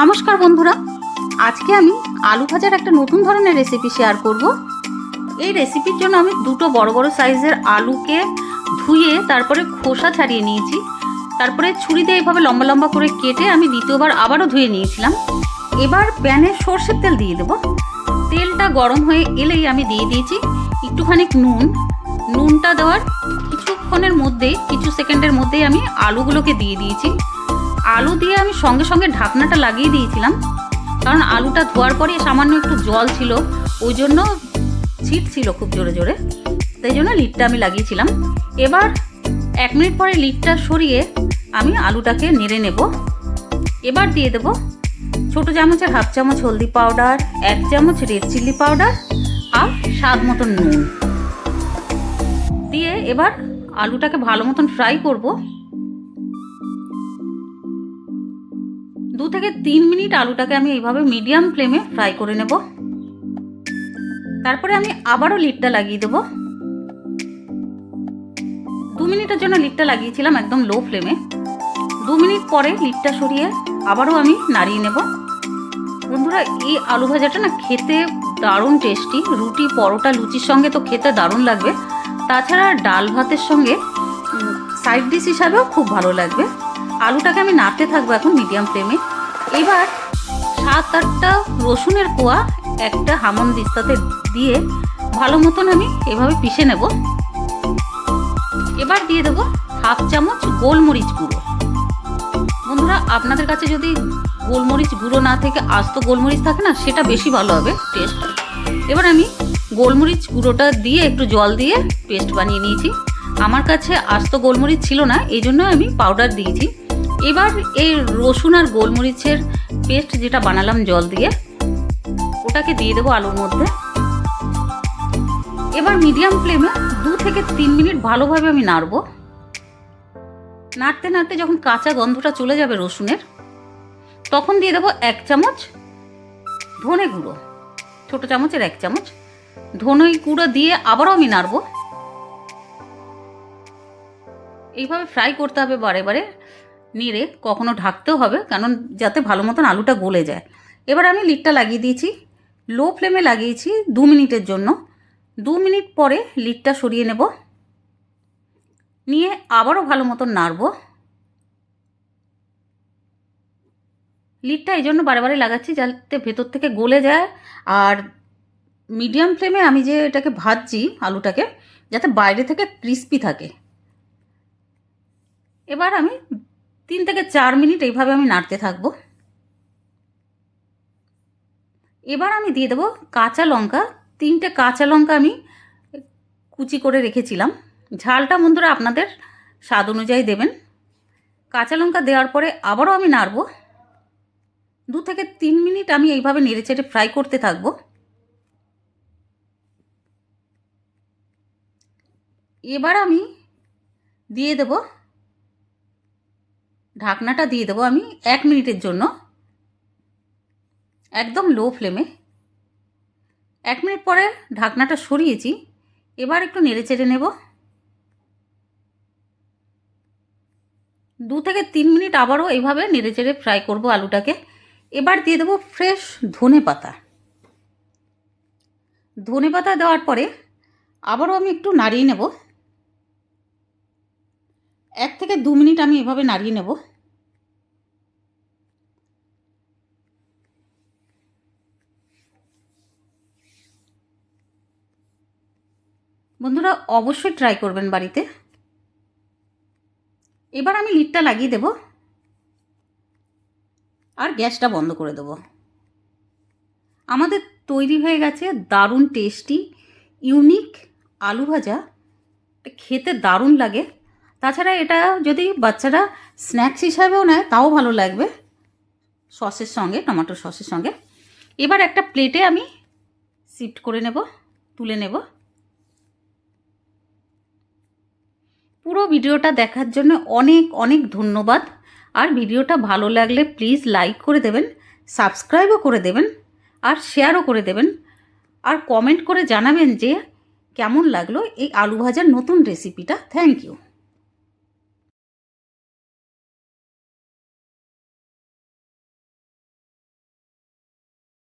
নমস্কার বন্ধুরা, আজকে আমি আলু ভাজার একটা নতুন ধরনের রেসিপি শেয়ার করব। এই রেসিপির জন্য আমি দুটো বড় বড় সাইজের আলুকে ধুয়ে তারপরে খোসা ছাড়িয়ে নিয়েছি। তারপরে ছুরি দিয়ে এইভাবে লম্বা লম্বা করে কেটে আমি দ্বিতীয়বার আবারও ধুয়ে নিয়েছিলাম। এবার প্যানে সর্ষের তেল দিয়ে দেবো। তেলটা গরম হয়ে এলেই আমি দিয়ে দিয়েছি একটুখানি নুন। নুনটা দেওয়ার কিছুক্ষণের মধ্যেই, কিছু সেকেন্ডের মধ্যেই আমি আলুগুলোকে দিয়ে দিয়েছি। আলু দিয়ে আমি সঙ্গে সঙ্গে ঢাকনাটা লাগিয়ে দিয়েছিলাম, কারণ আলুটা ধোয়ার পরে সামান্য একটু জল ছিল, ওই জন্য ছিট ছিল খুব জোরে জোরে, তাই জন্য লিডটা আমি লাগিয়েছিলাম। এবার 1 মিনিট পরে লিডটা সরিয়ে আমি আলুটাকে নেড়ে নেব। এবার দিয়ে দেব ছোটো চামচের হাফ চামচ হলদি পাউডার, 1 চামচ রেড চিলি পাউডার আর স্বাদ মতন নুন দিয়ে এবার আলুটাকে ভালো মতন ফ্রাই করব। 2 থেকে 3 মিনিট আলুটাকে আমি এইভাবে মিডিয়াম ফ্লেমে ফ্রাই করে নেব। তারপরে আমি আবারও লিডটা লাগিয়ে দেব। 2 মিনিটের জন্য লিডটা লাগিয়েছিলাম একদম লো ফ্লেমে। 2 মিনিট পরে লিডটা সরিয়ে আবারও আমি নাড়িয়ে নেব। বন্ধুরা, এই আলু ভাজাটা না খেতে দারুণ টেস্টি। রুটি, পরোটা, লুচির সঙ্গে তো খেতে দারুণ লাগবে। তাছাড়া ডাল ভাতের সঙ্গে সাইড ডিশ হিসাবেও খুব ভালো লাগবে। আলুটাকে আমি নাড়তে থাকবো এখন মিডিয়াম ফ্লেমে। এবার 7-8টা রসুনের কোয়া একটা হামন দিস্তাতে দিয়ে ভালো মতন আমি এভাবে পিষে নেব। এবার দিয়ে দেবো হাফ চামচ গোলমরিচ গুঁড়ো। বন্ধুরা, আপনাদের কাছে যদি গোলমরিচ গুঁড়ো না থেকে আস্ত গোলমরিচ থাকে না, সেটা বেশি ভালো হবে টেস্ট। এবার আমি গোলমরিচ গুঁড়োটা দিয়ে একটু জল দিয়ে পেস্ট বানিয়ে নিয়েছি। আমার কাছে আস্ত গোলমরিচ ছিল না, এই জন্য আমি পাউডার দিয়েছি। এবার এই রসুন আর গোলমরিচের পেস্ট যেটা বানালাম জল দিয়ে, ওটাকে দিয়ে দেবো আলুর মধ্যে। এবার মিডিয়াম ফ্লেমে 2 থেকে 3 মিনিট ভালোভাবে আমি নাড়ব। নাড়তে নাড়তে যখন কাঁচা গন্ধটা চলে যাবে রসুনের, তখন দিয়ে দেবো 1 চামচ ধনে গুঁড়ো, ছোটো চামচের 1 চামচ ধনে গুঁড়ো দিয়ে আবারও আমি নাড়ব। এইভাবে ফ্রাই করতে হবে বারে বারে নেড়ে, কখনো ঢাকতেও হবে, কারণ যাতে ভালো মতন আলুটা গলে যায়। এবার আমি লিডটা লাগিয়ে দিয়েছি, লো ফ্লেমে লাগিয়েছি 2 মিনিটের জন্য। 2 মিনিট পরে লিডটা সরিয়ে নেব, নিয়ে আবারও ভালো মতন নাড়ব। লিডটা এই জন্য বারে বারে লাগাচ্ছি যাতে ভেতর থেকে গলে যায়, আর মিডিয়াম ফ্লেমে আমি যে এটাকে ভাজছি আলুটাকে, যাতে বাইরে থেকে ক্রিস্পি থাকে। এবার আমি 3 থেকে 4 মিনিট এইভাবে আমি নাড়তে থাকবো। এবার আমি দিয়ে দেবো কাঁচা লঙ্কা। 3টে কাঁচা লঙ্কা আমি কুচি করে রেখেছিলাম। ঝালটা বন্ধুরা আপনাদের স্বাদ অনুযায়ী দেবেন। কাঁচা লঙ্কা দেওয়ার পরে আবারও আমি নাড়ব। 2 থেকে 3 মিনিট আমি এইভাবে নেড়ে চেড়ে ফ্রাই করতে থাকবো। এবার আমি দিয়ে দেব ঢাকনাটা দিয়ে দেবো আমি 1 মিনিটের জন্য একদম লো ফ্লেমে। 1 মিনিট পরে ঢাকনাটা সরিয়েছি। এবার একটু নেড়ে চেড়ে নেব। 2 থেকে 3 মিনিট আবারও এইভাবে নেড়ে চেড়ে ফ্রাই করব আলুটাকে। এবার দিয়ে দেবো ফ্রেশ ধনে পাতা। ধনে পাতা দেওয়ার পরে আবারও আমি একটু নাড়িয়ে নেব। 1 থেকে 2 মিনিট আমি এভাবে নাড়িয়ে নেব। বন্ধুরা, অবশ্যই ট্রাই করবেন বাড়িতে। এবার আমি লিডটা লাগিয়ে দেব আর গ্যাসটা বন্ধ করে দেব। আমাদের তৈরি হয়ে গেছে দারুণ টেস্টি ইউনিক আলু ভাজা। খেতে দারুণ লাগে। তাছাড়া এটা যদি বাচ্চারা স্ন্যাক্স হিসাবেও নেয় তাও ভালো লাগবে, সসের সঙ্গে, টমেটো সসের সঙ্গে। এবার একটা প্লেটে আমি শিফট করে নেব, তুলে নেব। পুরো ভিডিওটা দেখার জন্য অনেক অনেক ধন্যবাদ। আর ভিডিওটা ভালো লাগলে প্লিজ লাইক করে দেবেন, সাবস্ক্রাইবও করে দেবেন, আর শেয়ারও করে দেবেন, আর কমেন্ট করে জানাবেন যে কেমন লাগলো এই আলু ভাজার নতুন রেসিপিটা। Thank you.